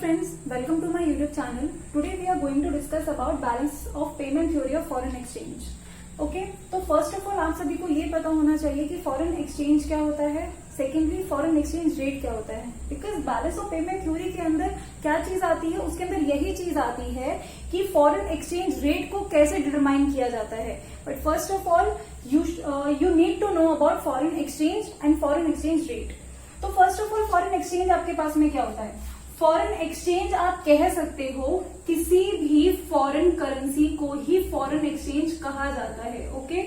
friends, welcome to my YouTube channel. Today we are going to discuss about balance of payment theory of foreign exchange. Okay, तो first of all आप सभी को ये पता होना चाहिए कि फॉरेन एक्सचेंज क्या होता है, सेकेंडली फॉरेन एक्सचेंज रेट क्या होता है. Because balance of payment theory के अंदर क्या चीज आती है, उसके अंदर यही चीज आती है कि फॉरेन एक्सचेंज रेट को कैसे डिटरमाइन किया जाता है. But first of all you need to know about foreign exchange and foreign exchange rate. तो first of all foreign exchange आपके पास में क्या होता है. फॉरेन एक्सचेंज आप कह सकते हो किसी भी फॉरेन करेंसी को ही फॉरेन एक्सचेंज कहा जाता है. ओके,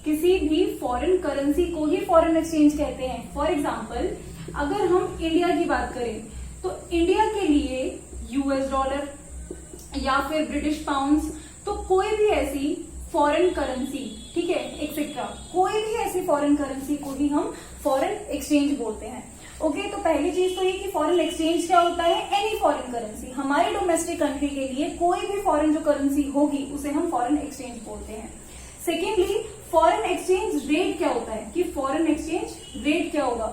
किसी भी फॉरेन करेंसी को ही फॉरेन एक्सचेंज कहते हैं. फॉर एग्जाम्पल अगर हम इंडिया की बात करें तो इंडिया के लिए यूएस डॉलर या फिर ब्रिटिश पाउंड्स, तो कोई भी ऐसी फॉरेन करेंसी, ठीक है, एक्सेट्रा, कोई भी ऐसी फॉरेन करेंसी को ही हम फॉरेन एक्सचेंज बोलते हैं. ओके, तो पहली चीज तो ये कि फॉरेन एक्सचेंज क्या होता है. एनी फॉरेन करेंसी, हमारी डोमेस्टिक कंट्री के लिए कोई भी फॉरेन जो करेंसी होगी उसे हम फॉरेन एक्सचेंज बोलते हैं. सेकेंडली फॉरेन एक्सचेंज रेट क्या होता है कि फॉरेन एक्सचेंज रेट क्या होगा.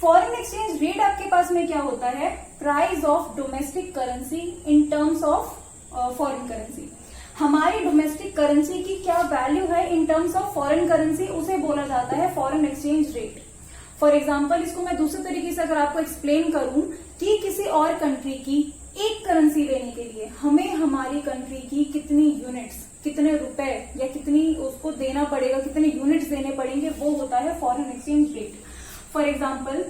फॉरेन एक्सचेंज रेट आपके पास में क्या होता है, price of domestic currency in terms of foreign currency. हमारी डोमेस्टिक करेंसी की क्या वैल्यू है in terms of foreign currency, उसे बोला जाता है foreign exchange rate. For example इसको मैं दूसरे तरीके से अगर आपको एक्सप्लेन करूं कि किसी और कंट्री की एक करेंसी लेने के लिए हमें हमारी कंट्री की कितनी यूनिट्स, कितने रुपए या कितनी उसको देना पड़ेगा, कितने यूनिट्स देने पड़ेंगे, वो होता है foreign exchange rate. For example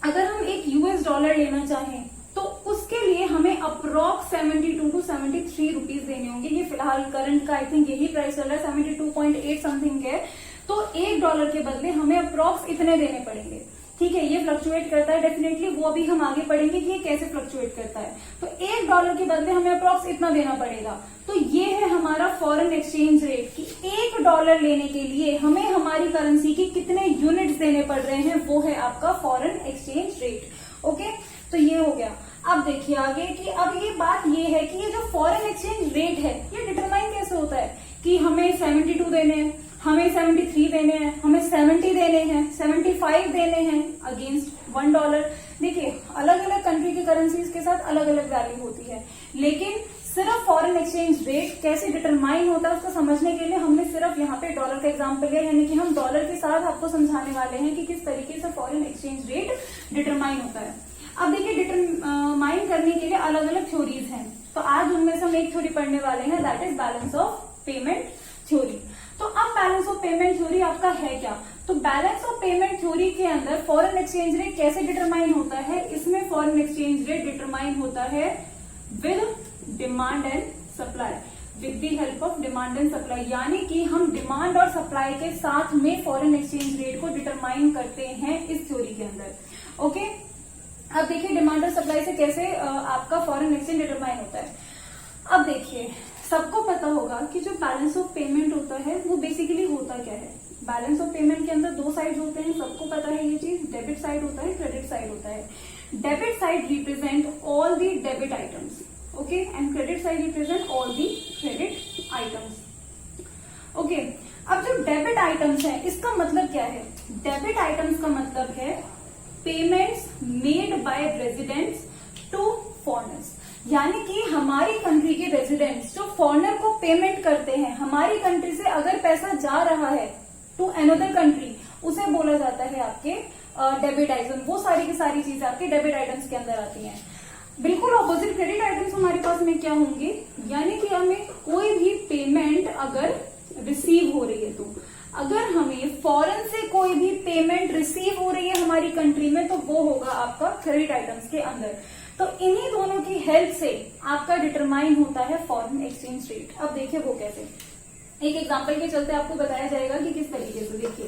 अगर हम एक यूएस डॉलर लेना चाहें तो उसके लिए हमें अप्रोक्स 72 टू 73 रुपीज देने होंगे. ये फिलहाल करंट का आई थिंक यही प्राइस चल रहा है, 72.8 समथिंग है. तो एक डॉलर के बदले हमें अप्रोक्स इतने देने पड़ेंगे. ठीक है, ये फ्लक्चुएट करता है डेफिनेटली, वो भी हम आगे पढ़ेंगे कि ये कैसे फ्लक्चुएट करता है. तो एक डॉलर के बदले हमें अप्रोक्स इतना देना पड़ेगा. तो ये है हमारा फॉरेन एक्सचेंज रेट कि एक डॉलर लेने के लिए हमें हमारी करेंसी की कितने यूनिट्स देने पड़ रहे हैं, वो है आपका फॉरेन एक्सचेंज रेट. ओके, तो ये हो गया. अब देखिए आगे कि अब ये बात ये है कि ये जो फॉरेन एक्सचेंज रेट है ये डिटरमाइन कैसे होता है कि हमें 72 देने हैं, हमें 73 देने हैं, हमें 70 देने हैं, 75 देने हैं अगेंस्ट $1. देखिए अलग अलग कंट्री की करेंसीज के साथ अलग अलग वैल्यू होती है, लेकिन सिर्फ फॉरेन एक्सचेंज रेट कैसे डिटरमाइन होता है उसको समझने के लिए हमने सिर्फ यहाँ पे डॉलर का एग्जांपल लिया. यानी कि हम डॉलर के साथ आपको समझाने वाले हैं कि किस तरीके से फॉरेन एक्सचेंज रेट डिटरमाइन होता है. अब देखिए डिटरमाइन करने के लिए अलग अलग थ्योरीज हैं, तो आज उनमें से हम एक थ्योरी पढ़ने वाले हैं, that is balance of payment theory. तो अब बैलेंस ऑफ पेमेंट थ्योरी आपका है क्या. तो बैलेंस ऑफ पेमेंट थ्योरी के अंदर फॉरेन एक्सचेंज रेट कैसे डिटरमाइन होता है. इसमें फॉरेन एक्सचेंज रेट डिटरमाइन होता है with demand and supply, with the help of demand and supply. यानी कि हम डिमांड और सप्लाई के साथ में फॉरेन एक्सचेंज रेट को डिटरमाइन करते हैं इस थ्योरी के अंदर. ओके, अब देखिए डिमांड और सप्लाई से कैसे आपका फॉरेन एक्सचेंज डिटरमाइन होता है. अब देखिए सबको पता होगा कि जो बैलेंस ऑफ पेमेंट होता है वो बेसिकली होता क्या है. बैलेंस ऑफ पेमेंट के अंदर दो साइड होते हैं, सबको पता है ये चीज. डेबिट साइड होता है, क्रेडिट साइड होता है. Debit side represent all the debit items, okay, and credit side represent all the credit items. Okay, अब जो डेबिट आइटम्स है इसका मतलब क्या है. डेबिट आइटम्स का मतलब है payments made by residents to foreigners. यानी कि हमारी कंट्री के रेजिडेंट्स जो फॉरेनर को पेमेंट करते हैं, हमारी कंट्री से अगर पैसा जा रहा है टू अनदर कंट्री, उसे बोला जाता है आपके डेबिट आइटम. वो सारी की सारी चीजें आपके डेबिट आइटम्स के अंदर आती हैं. बिल्कुल ऑपोजिट क्रेडिट आइटम्स हमारे पास में क्या होंगे, यानी कि हमें कोई भी पेमेंट अगर रिसीव हो रही है, तो अगर हमें फॉरेन से कोई भी पेमेंट रिसीव हो रही है हमारी कंट्री में, तो वो होगा आपका क्रेडिट आइटम्स के अंदर. तो इन्हीं दोनों की हेल्प से आपका डिटरमाइन होता है फॉरेन एक्सचेंज रेट. अब देखिए वो कैसे, एक एग्जांपल के चलते आपको बताया जाएगा कि किस तरीके से. देखिए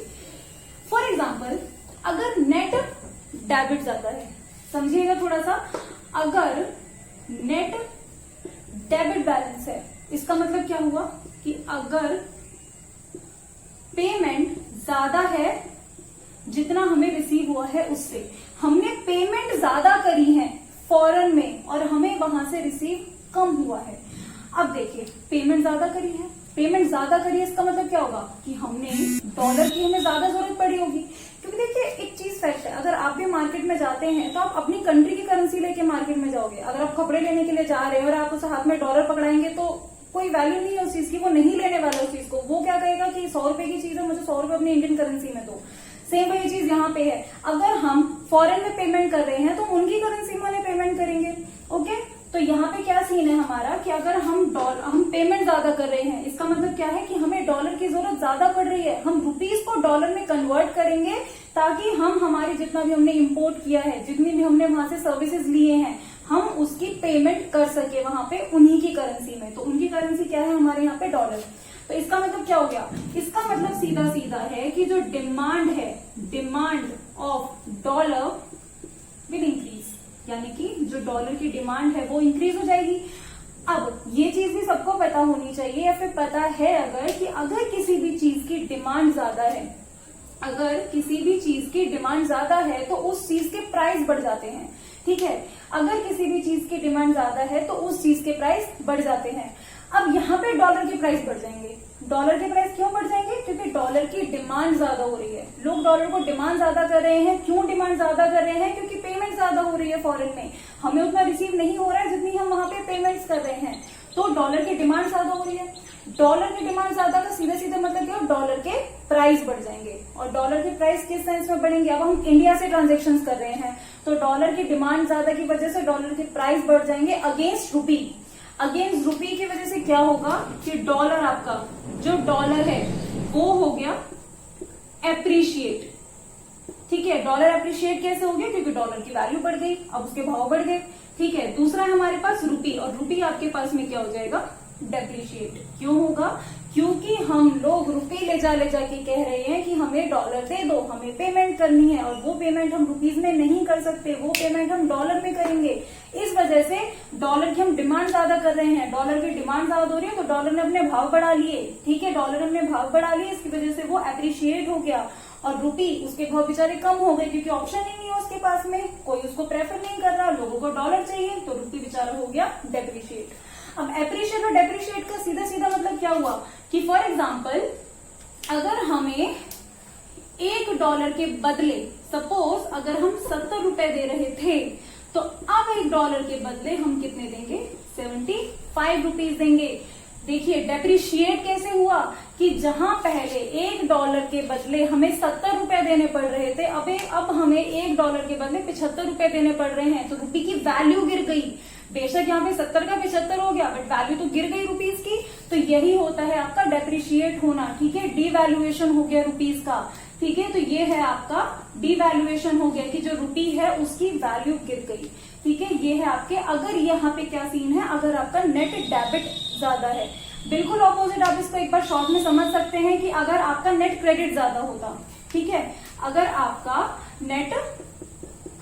फॉर एग्जांपल अगर नेट डेबिट जाता है, समझिएगा थोड़ा सा, अगर नेट डेबिट बैलेंस है इसका मतलब क्या हुआ कि अगर पेमेंट ज्यादा है जितना हमें रिसीव हुआ है उससे, हमने पेमेंट ज्यादा करी है फॉरेन में और हमें वहां से रिसीव कम हुआ है. अब देखिए पेमेंट ज्यादा करी है, पेमेंट ज्यादा करी है इसका मतलब क्या होगा कि हमने डॉलर की हमें ज्यादा जरूरत पड़ी होगी, क्योंकि क्योंकि देखिए एक चीज फैक्ट है, अगर आप भी मार्केट में जाते हैं तो आप अपनी कंट्री की करेंसी लेके मार्केट में जाओगे। अगर आप कपड़े लेने के लिए जा रहे हैं और आप उस हाथ में डॉलर पकड़ाएंगे तो कोई वैल्यू नहीं है उस चीज की, वो नहीं लेने वाला उस चीज को। वो क्या कहेगा कि 100 रुपए की चीज है, मुझे 100 रुपए अपनी इंडियन करेंसी में दो। सेम वही चीज यहाँ पे है, अगर हम फॉरेन में पेमेंट कर रहे हैं तो उनकी करेंसी में पेमेंट करेंगे। ओके, तो यहाँ पे क्या सीन है हमारा कि अगर हम पेमेंट ज्यादा कर रहे हैं, इसका मतलब क्या है कि हमें डॉलर की जरूरत ज्यादा पड़ रही है। हम रुपीज को डॉलर में कन्वर्ट करेंगे ताकि हम हमारे जितना भी हमने इम्पोर्ट किया है, जितनी भी हमने वहां से सर्विसेज लिए हैं, हम उसकी पेमेंट कर सके वहां पे उन्हीं की करेंसी में। तो उनकी करेंसी क्या है हमारे यहाँ पे डॉलर। तो इसका मतलब क्या हो गया, इसका मतलब सीधा सीधा है कि जो डिमांड है, demand of dollar will increase, यानी कि जो डॉलर की डिमांड है वो इंक्रीज हो जाएगी। अब ये चीज भी सबको पता होनी चाहिए, या फिर पता है अगर कि अगर किसी भी चीज की डिमांड ज्यादा है, अगर किसी भी चीज की डिमांड ज्यादा है तो उस चीज के प्राइस बढ़ जाते हैं। ठीक है, अगर किसी भी चीज की डिमांड ज्यादा है तो उस चीज के प्राइस बढ़ जाते हैं। अब यहाँ पे डॉलर के प्राइस बढ़ जाएंगे। डॉलर के प्राइस क्यों बढ़ जाएंगे, क्योंकि डॉलर की डिमांड ज्यादा हो रही है। लोग डॉलर को डिमांड ज्यादा कर रहे हैं। क्यों डिमांड ज्यादा कर रहे हैं, क्योंकि पेमेंट ज्यादा हो रही है फॉरेन में, हमें उतना रिसीव नहीं हो रहा है जितनी हम वहां पे पेमेंट्स कर रहे हैं, तो डॉलर की डिमांड ज्यादा हो रही है। डॉलर की डिमांड ज्यादा का सीधे सीधे मतलब क्या, डॉलर के प्राइस बढ़ जाएंगे। और डॉलर के प्राइस किस सेंस में बढ़ेंगे, अब हम इंडिया से ट्रांजेक्शन कर रहे हैं तो डॉलर की डिमांड ज्यादा की वजह से डॉलर के प्राइस बढ़ जाएंगे अगेंस्ट रुपी। अगेंस्ट रुपी की वजह से क्या होगा कि डॉलर, आपका जो डॉलर है वो हो गया एप्रिशिएट। ठीक है, डॉलर एप्रिशिएट कैसे हो गया, क्योंकि डॉलर की वैल्यू बढ़ गई, अब उसके भाव बढ़ गए। ठीक है, दूसरा है हमारे पास रुपी, और रुपी आपके पास में क्या हो जाएगा, डेप्रिशिएट। क्यों होगा, क्योंकि हम लोग रुपी ले जाके कह रहे हैं कि हमें डॉलर दे दो, हमें पेमेंट करनी है, और वो पेमेंट हम रुपीज में नहीं कर सकते, वो पेमेंट हम डॉलर में करेंगे। इस वजह से डॉलर की हम डिमांड ज्यादा कर रहे हैं, डॉलर की डिमांड ज्यादा हो रही है तो डॉलर ने अपने भाव बढ़ा लिए। ठीक है, डॉलर ने अपने भाव बढ़ा लिए, इसकी वजह से वो एप्रिशिएट हो गया, और रुपी उसके भाव बेचारे कम हो गए, क्योंकि ऑप्शन ही नहीं है उसके पास में, कोई उसको प्रेफर नहीं कर रहा, लोगों को डॉलर चाहिए, तो रुपी बेचारा हो गया डेप्रिशिएट। अब एप्रिशिएट और डेप्रिशिएट का सीधा सीधा मतलब क्या हुआ कि फॉर एग्जाम्पल अगर हमें $1 के बदले, सपोज अगर हम 70 रुपए दे रहे थे, तो अब $1 के बदले हम कितने देंगे, 75 रुपीज देंगे। देखिए डेप्रिशिएट कैसे हुआ कि जहां पहले $1 के बदले हमें 70 रुपए देने पड़ रहे थे, अब हमें $1 के बदले 75 रुपए देने पड़ रहे हैं, तो रुपी की वैल्यू गिर गई। बेशक यहाँ पे 70 का 75 हो गया, बट वैल्यू तो गिर गई रुपीज की। तो यही होता है आपका डेप्रिशिएट होना। ठीक है, डीवैल्यूएशन हो गया रुपीज का। ठीक है, तो ये है आपका डीवैल्यूएशन हो गया कि जो रुपी है उसकी वैल्यू गिर गई। ठीक है, ये है आपके, अगर यहाँ पे क्या सीन है, अगर आपका नेट डेबिट ज्यादा है, बिल्कुल ऑपोजिट आप इसको एक बार शॉर्ट में समझ सकते हैं कि अगर आपका नेट क्रेडिट ज्यादा होता, ठीक है, अगर आपका नेट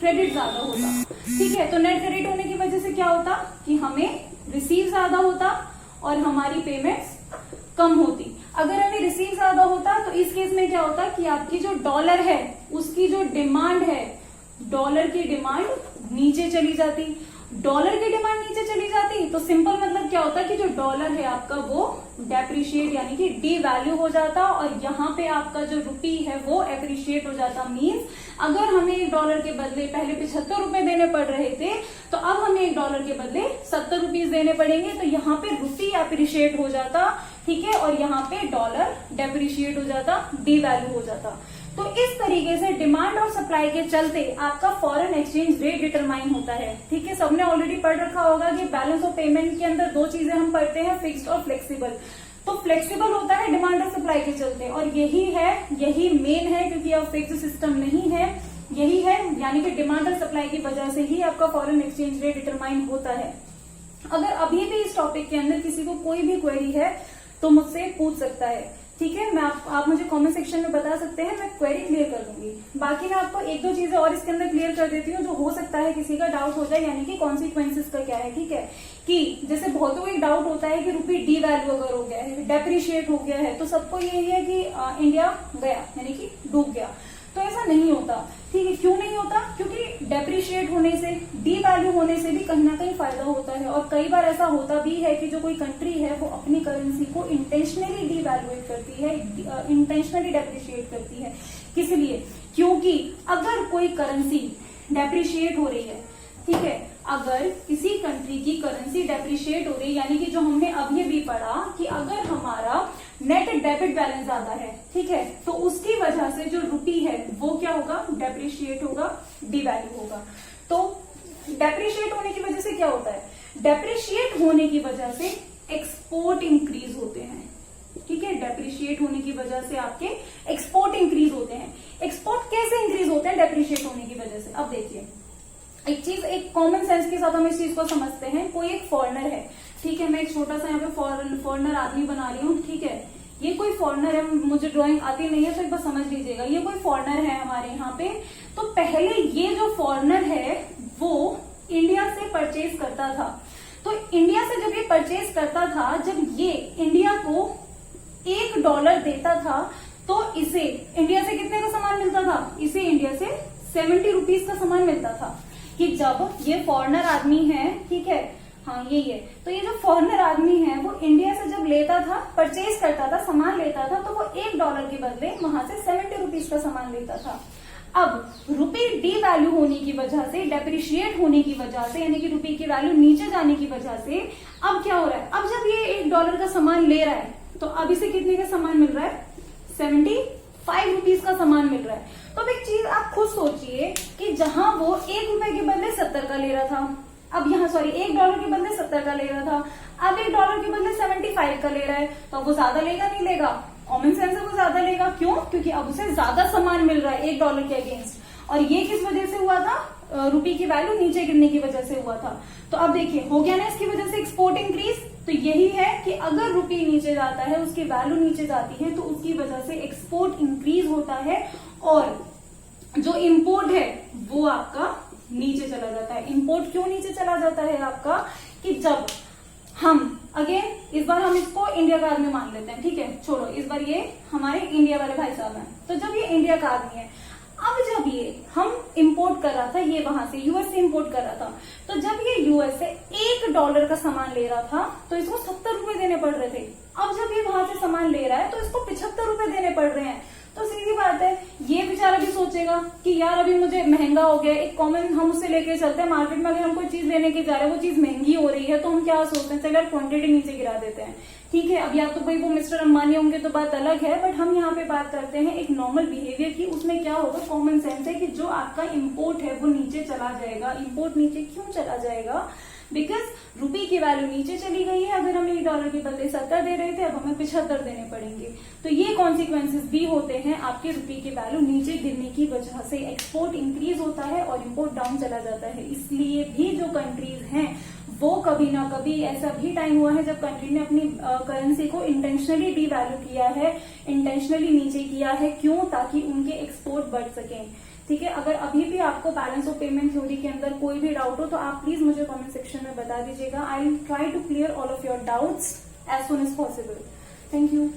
क्रेडिट ज्यादा होता, ठीक है, तो नेट क्रेडिट होने की वजह से क्या होता कि हमें रिसीव ज्यादा होता और हमारी पेमेंट्स कम होती। अगर हमें रिसीव ज्यादा होता तो इस केस में क्या होता कि आपकी जो डॉलर है उसकी जो डिमांड है, डॉलर की डिमांड नीचे चली जाती। डॉलर की डिमांड नीचे चली जाती तो सिंपल मतलब क्या होता कि जो डॉलर है आपका वो डेप्रिशिएट यानी कि डी वैल्यू हो जाता, और यहाँ पे आपका जो रुपी है वो एप्रिशिएट हो जाता। मीन्स अगर हमें $1 के बदले पहले 75 रुपए देने पड़ रहे थे, तो अब हमें $1 के बदले 70 रुपीज देने पड़ेंगे, तो यहाँ पे रुपी एप्रिशिएट हो जाता। ठीक है, और यहाँ पे डॉलर डेप्रिशिएट हो जाता, डी वैल्यू हो जाता। तो इस तरीके से डिमांड और सप्लाई के चलते आपका फॉरेन एक्सचेंज रेट डिटरमाइन होता है। ठीक है, सबने ऑलरेडी पढ़ रखा होगा कि बैलेंस ऑफ पेमेंट के अंदर दो चीजें हम पढ़ते हैं, फिक्स्ड और फ्लेक्सिबल। तो फ्लेक्सिबल होता है डिमांड और सप्लाई के चलते, और यही मेन है, क्योंकि अब फिक्स्ड सिस्टम नहीं है, यही है, यानी कि डिमांड और सप्लाई की वजह से ही आपका फॉरेन एक्सचेंज रेट डिटरमाइन होता है। अगर अभी भी इस टॉपिक के अंदर किसी को कोई भी क्वेरी है तो मुझसे पूछ सकता है। ठीक है, मैं आप मुझे कमेंट सेक्शन में बता सकते हैं, मैं क्वेरी क्लियर कर दूंगी। बाकी मैं आपको एक दो चीजें और इसके अंदर क्लियर कर देती हूँ जो हो सकता है किसी का डाउट हो जाए, यानी कि कॉन्सिक्वेंसेस का क्या है। ठीक है, कि जैसे बहुतों को एक डाउट होता है कि रुपी डी वैल्यू अगर हो गया है, डेप्रिशिएट हो गया है, तो सबको यही है कि इंडिया गया यानी कि डूब गया। तो ऐसा नहीं होता। ठीक है, क्यों नहीं होता, क्योंकि डेप्रिशिएट होने से, डी वैल्यू होने से भी कहीं ना कहीं फायदा होता है, और कई बार ऐसा होता भी है कि जो कोई कंट्री है वो अपनी करेंसी को इंटेंशनली डी वैल्यूएट करती है, इंटेंशनली डेप्रिशिएट करती है। किस लिए, क्योंकि अगर कोई करेंसी डेप्रिशिएट हो रही है, ठीक है, अगर किसी कंट्री की करेंसी डेप्रिशिएट हो रही है, यानी कि जो हमने अभी भी पढ़ा कि अगर हमारा नेट डेबिट बैलेंस ज्यादा है, ठीक है, तो उसकी वजह से जो रुपी है वो क्या होगा, डेप्रिशिएट होगा, डिवैल्यू होगा। तो डेप्रिशिएट होने की वजह से क्या होता है, डेप्रिशिएट होने की वजह से एक्सपोर्ट इंक्रीज होते हैं, ठीक है, डेप्रिशिएट होने की वजह से आपके एक्सपोर्ट इंक्रीज होते हैं। एक्सपोर्ट कैसे इंक्रीज होते हैं डेप्रिशिएट होने की वजह से, अब देखिए एक चीज, एक कॉमन सेंस के साथ हम इस चीज को समझते हैं। कोई एक फॉरेनर है, ठीक है, मैं एक छोटा सा यहाँ पे फॉरेनर आदमी बना रही हूँ, ठीक है, ये कोई फॉरेनर है, मुझे ड्राइंग आती नहीं है तो एक बार समझ लीजिएगा, ये कोई फॉरेनर है हमारे यहाँ पे। तो पहले ये जो फॉरेनर है वो इंडिया से परचेज करता था, तो इंडिया से जब ये परचेज करता था, जब ये इंडिया को $1 देता था, तो इसे इंडिया से कितने का सामान मिलता था, इसे इंडिया से 70 रुपीज का सामान मिलता था। कि जब ये फॉरेनर आदमी है, ठीक है, हाँ यही है, तो ये जो फॉरेनर आदमी है वो इंडिया से जब लेता था, परचेज करता था, सामान लेता था, तो वो $1 के बदले वहां से 70 रुपीज का सामान लेता था। अब रुपी डी वैल्यू होने की वजह से, डेप्रिशिएट होने की वजह से, यानी कि रुपी की वैल्यू नीचे जाने की वजह से अब क्या हो रहा है, अब जब ये $1 का सामान ले रहा है तो अब इसे कितने का सामान मिल रहा है, 75 रुपीज का सामान मिल रहा है। तो अब एक चीज आप खुद सोचिए कि जहां वो $1 के बदले 70 का ले रहा था, अब यहाँ सॉरी $1 के बदले 70 का ले रहा था, अब $1 के बदले 75 का ले रहा है, तो अब वो ज्यादा लेगा नहीं लेगा, कॉमन सेंस है वो ज्यादा लेगा। क्यों, क्योंकि अब उसे ज्यादा सामान मिल रहा है $1 के अगेंस्ट। और ये किस वजह से हुआ था, रुपी की वैल्यू नीचे गिरने की वजह से हुआ था। तो अब देखिए हो गया ना इसकी वजह से एक्सपोर्ट इंक्रीज। तो यही है कि अगर रुपी नीचे जाता है, उसकी वैल्यू नीचे जाती है, तो उसकी वजह से एक्सपोर्ट इंक्रीज होता है और जो इम्पोर्ट है वो आपका नीचे चला जाता है। इम्पोर्ट क्यों नीचे चला जाता है आपका, कि जब हम अगेन इस बार हम इसको इंडिया का आदमी मान लेते हैं, ठीक है, छोड़ो, इस बार ये हमारे इंडिया वाले भाई साहब हैं। तो जब ये इंडिया का आदमी है, अब जब ये हम इंपोर्ट कर रहा था, ये वहां से यूएस से इंपोर्ट कर रहा था, तो जब ये यूएस से $1 का सामान ले रहा था तो इसको 70 रुपए देने पड़ रहे थे। अब जब ये वहां से सामान ले रहा है तो इसको 75 रुपए देने पड़ रहे हैं। तो सीधी बात है, ये बेचारा भी सोचेगा कि यार अभी मुझे महंगा हो गया। एक कॉमन हम उससे लेके चलते हैं मार्केट में, अगर हम कोई चीज लेने के जा रहे हैं, वो चीज महंगी हो रही है, तो हम क्या सोचते हैं, चलो यार क्वांटिटी नीचे गिरा देते हैं, ठीक है। अब या तो भाई वो मिस्टर अंबानी होंगे तो बात अलग है, बट हम यहाँ पे बात करते हैं एक नॉर्मल बिहेवियर की। उसमें क्या होगा, कॉमन सेंस है कि जो आपका इम्पोर्ट है वो नीचे चला जाएगा। इम्पोर्ट नीचे क्यों चला जाएगा, बिकॉज रुपी की वैल्यू नीचे चली गई है। अगर हम $1 के बदले 70 दे रहे थे, अब हमें 75 देने पड़ेंगे। तो ये कॉन्सिक्वेंसेस भी होते हैं आपके रुपी की वैल्यू नीचे गिरने की वजह से। एक्सपोर्ट इंक्रीज होता है और इम्पोर्ट डाउन चला जाता है। इसलिए भी जो कंट्रीज हैं वो कभी ना कभी, ऐसा भी टाइम हुआ है जब कंट्री ने अपनी करेंसी को इंटेंशनली डीवैल्यू किया है, इंटेंशनली नीचे किया है। क्यों, ताकि उनके एक्सपोर्ट बढ़ सकें, ठीक है। अगर अभी भी आपको बैलेंस ऑफ पेमेंट थ्योरी के अंदर कोई भी डाउट हो तो आप प्लीज मुझे कमेंट सेक्शन में बता दीजिएगा। I will try to clear all of your doubts as soon as possible. Thank you.